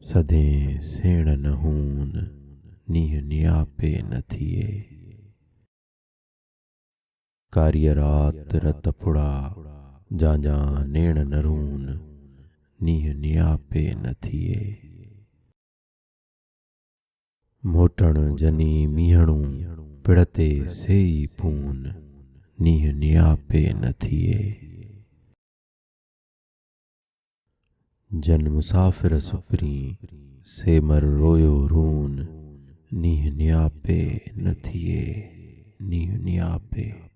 सधे सेण न हून नीह नियापे न थिए। कार्य रात रत पुड़ा जाजा नेण नरून नीह नियापे न थिए। मोटण जनी मीहणू पिड़ते सेई पून नीह नियापे न थिए। जन मुसाफिर सुपरी सेमर रोयो रून नीह नियापे न थिए। नीह नियापे।